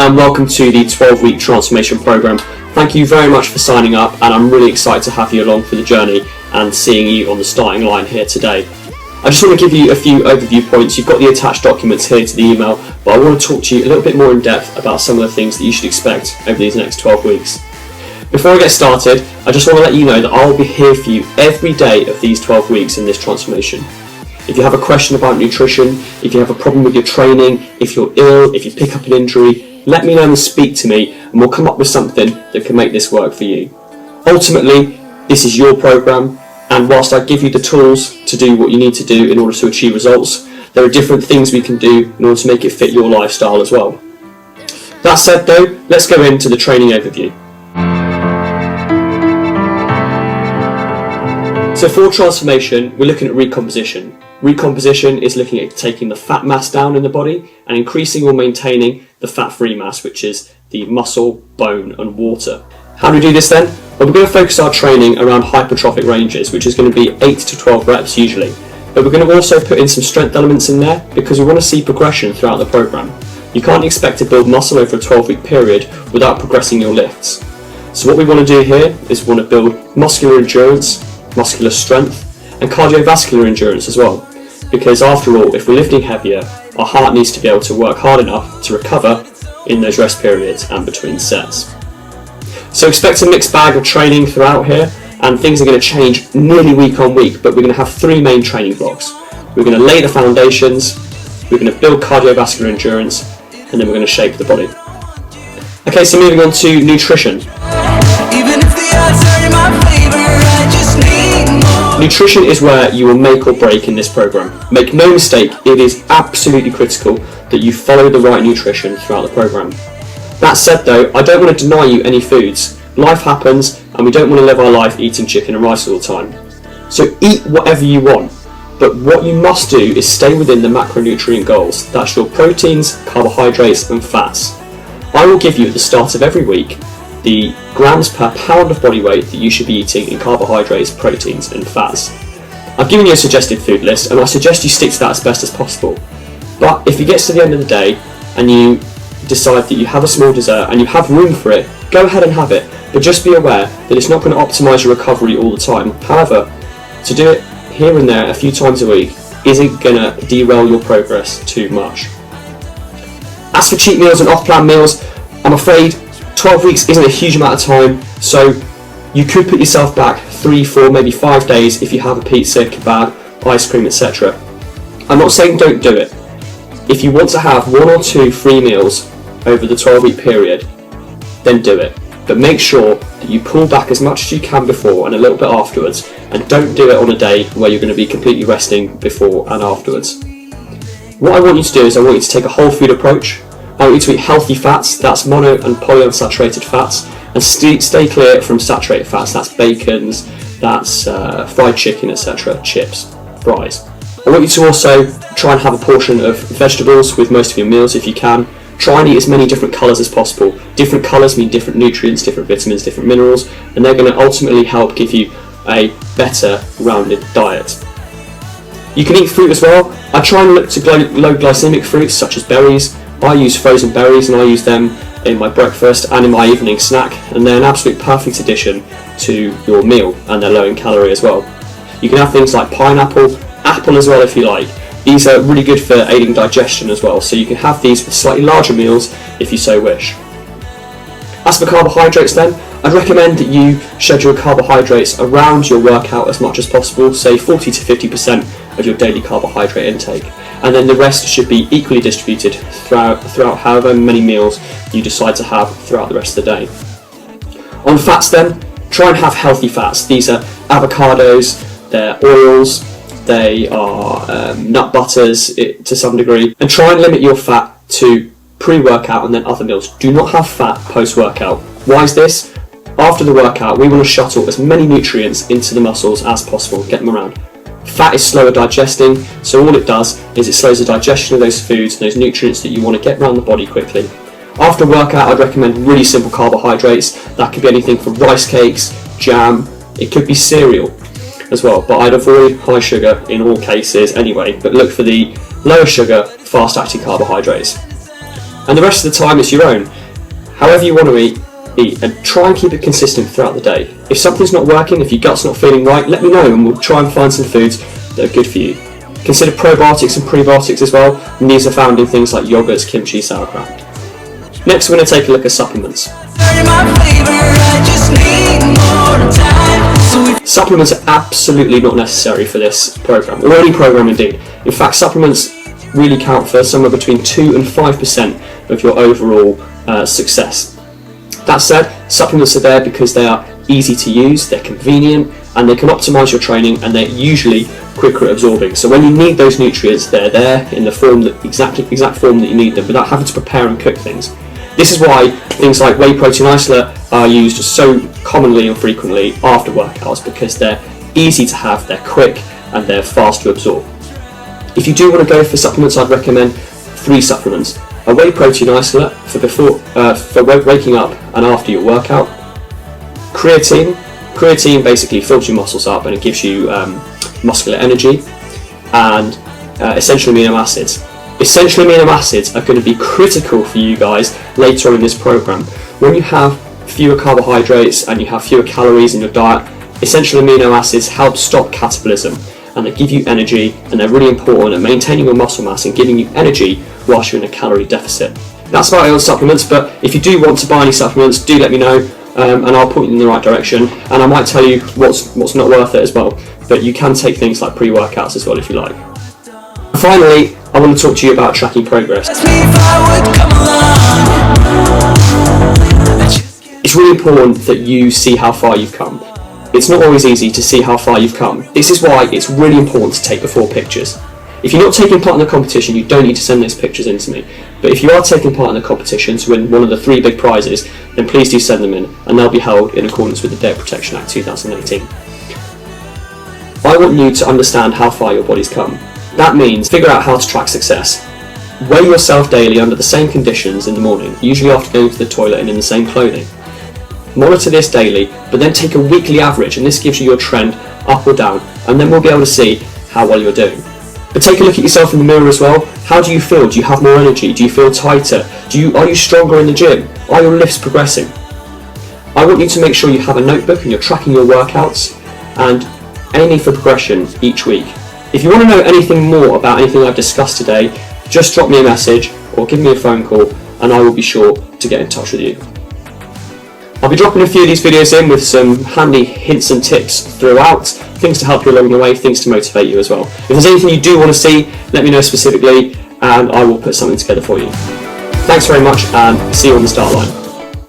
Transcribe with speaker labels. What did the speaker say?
Speaker 1: and welcome to the 12-week transformation program. Thank you very much for signing up, and I'm really excited to have you along for the journey and seeing you on the starting line here today. I just want to give you a few overview points. You've got the attached documents here to the email, but I want to talk to you a little bit more in depth about some of the things that you should expect over these next 12 weeks. Before I get started, I just want to let you know that I'll be here for you every day of these 12 weeks in this transformation. If you have a question about nutrition, if you have a problem with your training, if you're ill, if you pick up an injury, let me know and speak to me, and we'll come up with something that can make this work for you. Ultimately, this is your program, and whilst I give you the tools to do what you need to do in order to achieve results, there are different things we can do in order to make it fit your lifestyle as well. That said though, let's go into the training overview. So for transformation, we're looking at recomposition. Recomposition is looking at taking the fat mass down in the body and increasing or maintaining the fat-free mass, which is the muscle, bone and water. How do we do this then? Well, we're going to focus our training around hypertrophic ranges, which is going to be 8 to 12 reps usually. But we're going to also put in some strength elements in there because we want to see progression throughout the program. You can't expect to build muscle over a 12-week period without progressing your lifts. So what we want to do here is we want to build muscular endurance, muscular strength and cardiovascular endurance as well, because after all, if we're lifting heavier, our heart needs to be able to work hard enough to recover in those rest periods and between sets. So expect a mixed bag of training throughout here, and things are going to change nearly week on week, but we're going to have 3 main training blocks. We're going to lay the foundations, we're going to build cardiovascular endurance, and then we're going to shape the body. Okay, so moving on to nutrition. Nutrition is where you will make or break in this program. Make no mistake, it is absolutely critical that you follow the right nutrition throughout the program. That said though, I don't want to deny you any foods. Life happens and we don't want to live our life eating chicken and rice all the time. So eat whatever you want, but what you must do is stay within the macronutrient goals. That's your proteins, carbohydrates and fats. I will give you at the start of every week the grams per pound of body weight that you should be eating in carbohydrates, proteins and fats. I've given you a suggested food list and I suggest you stick to that as best as possible. But if it gets to the end of the day and you decide that you have a small dessert and you have room for it, go ahead and have it. But just be aware that it's not going to optimise your recovery all the time. However, to do it here and there a few times a week isn't going to derail your progress too much. As for cheat meals and off-plan meals, I'm afraid 12 weeks isn't a huge amount of time, so you could put yourself back 3, 4, maybe 5 days if you have a pizza, kebab, ice cream, etc. I'm not saying don't do it. If you want to have 1 or 2 free meals over the 12-week period, then do it. But make sure that you pull back as much as you can before and a little bit afterwards, and don't do it on a day where you're going to be completely resting before and afterwards. What I want you to do is I want you to take a whole food approach. I want you to eat healthy fats, that's mono and polyunsaturated fats, and stay clear from saturated fats, that's bacons, that's fried chicken, etc., chips, fries. I want you to also try and have a portion of vegetables with most of your meals if you can. Try and eat as many different colours as possible. Different colours mean different nutrients, different vitamins, different minerals, and they're going to ultimately help give you a better rounded diet. You can eat fruit as well. I try and look to low glycemic fruits such as berries. I use frozen berries and I use them in my breakfast and in my evening snack, and they're an absolute perfect addition to your meal and they're low in calorie as well. You can have things like pineapple, apple as well if you like. These are really good for aiding digestion as well, so you can have these with slightly larger meals if you so wish. As for carbohydrates then, I'd recommend that you schedule carbohydrates around your workout as much as possible, say 40 to 50% of your daily carbohydrate intake. And then the rest should be equally distributed throughout however many meals you decide to have throughout the rest of the day. On fats then, try and have healthy fats. These are avocados, they're oils, they are nut butters to some degree, and try and limit your fat to pre-workout and then other meals. Do not have fat post-workout. Why is this? After the workout, we want to shuttle as many nutrients into the muscles as possible, get them around. Fat is slower digesting, so all it does is it slows the digestion of those foods and those nutrients that you want to get around the body quickly. After workout, I'd recommend really simple carbohydrates. That could be anything from rice cakes, jam, it could be cereal as well, but I'd avoid high sugar in all cases anyway, but look for the lower sugar, fast acting carbohydrates. And the rest of the time it's your own. However you want to eat, and try and keep it consistent throughout the day. If something's not working, if your gut's not feeling right, let me know and we'll try and find some foods that are good for you. Consider probiotics and prebiotics as well, and these are found in things like yogurts, kimchi, sauerkraut. Next, we're going to take a look at supplements. Supplements are absolutely not necessary for this program, or any program indeed. In fact, supplements really count for somewhere between 2 and 5% of your overall success. That said, supplements are there because they are easy to use, they're convenient, and they can optimise your training, and they're usually quicker at absorbing. So when you need those nutrients, they're there in the form that exact form that you need them, without having to prepare and cook things. This is why things like whey protein isolate are used so commonly and frequently after workouts, because they're easy to have, they're quick, and they're fast to absorb. If you do want to go for supplements, I'd recommend 3 supplements. A whey protein isolate for waking up and after your workout. Creatine basically fills your muscles up and it gives you muscular energy. And essential amino acids. Essential amino acids are going to be critical for you guys later on in this program. When you have fewer carbohydrates and you have fewer calories in your diet, essential amino acids help stop catabolism, and they give you energy, and they're really important at maintaining your muscle mass and giving you energy whilst you're in a calorie deficit. That's about it on supplements, but if you do want to buy any supplements, do let me know, and I'll point you in the right direction, and I might tell you what's not worth it as well. But you can take things like pre-workouts as well if you like. Finally, I want to talk to you about tracking progress. It's really important that you see how far you've come. It's not always easy to see how far you've come. This is why it's really important to take before pictures. If you're not taking part in the competition, you don't need to send those pictures in to me. But if you are taking part in the competition to win one of the 3 big prizes, then please do send them in, and they'll be held in accordance with the Data Protection Act 2018. I want you to understand how far your body's come. That means figure out how to track success. Weigh yourself daily under the same conditions in the morning, usually after going to the toilet and in the same clothing. Monitor this daily, but then take a weekly average, and this gives you your trend up or down, and then we'll be able to see how well you're doing. But take a look at yourself in the mirror as well. How do you feel? Do you have more energy? Do you feel tighter? Are you stronger in the gym? Are your lifts progressing? I want you to make sure you have a notebook and you're tracking your workouts and aiming for progression each week. If you want to know anything more about anything I've discussed today, just drop me a message or give me a phone call, and I will be sure to get in touch with you. I'll be dropping a few of these videos in with some handy hints and tips throughout, things to help you along the way, things to motivate you as well. If there's anything you do want to see, let me know specifically, and I will put something together for you. Thanks very much, and see you on the start line.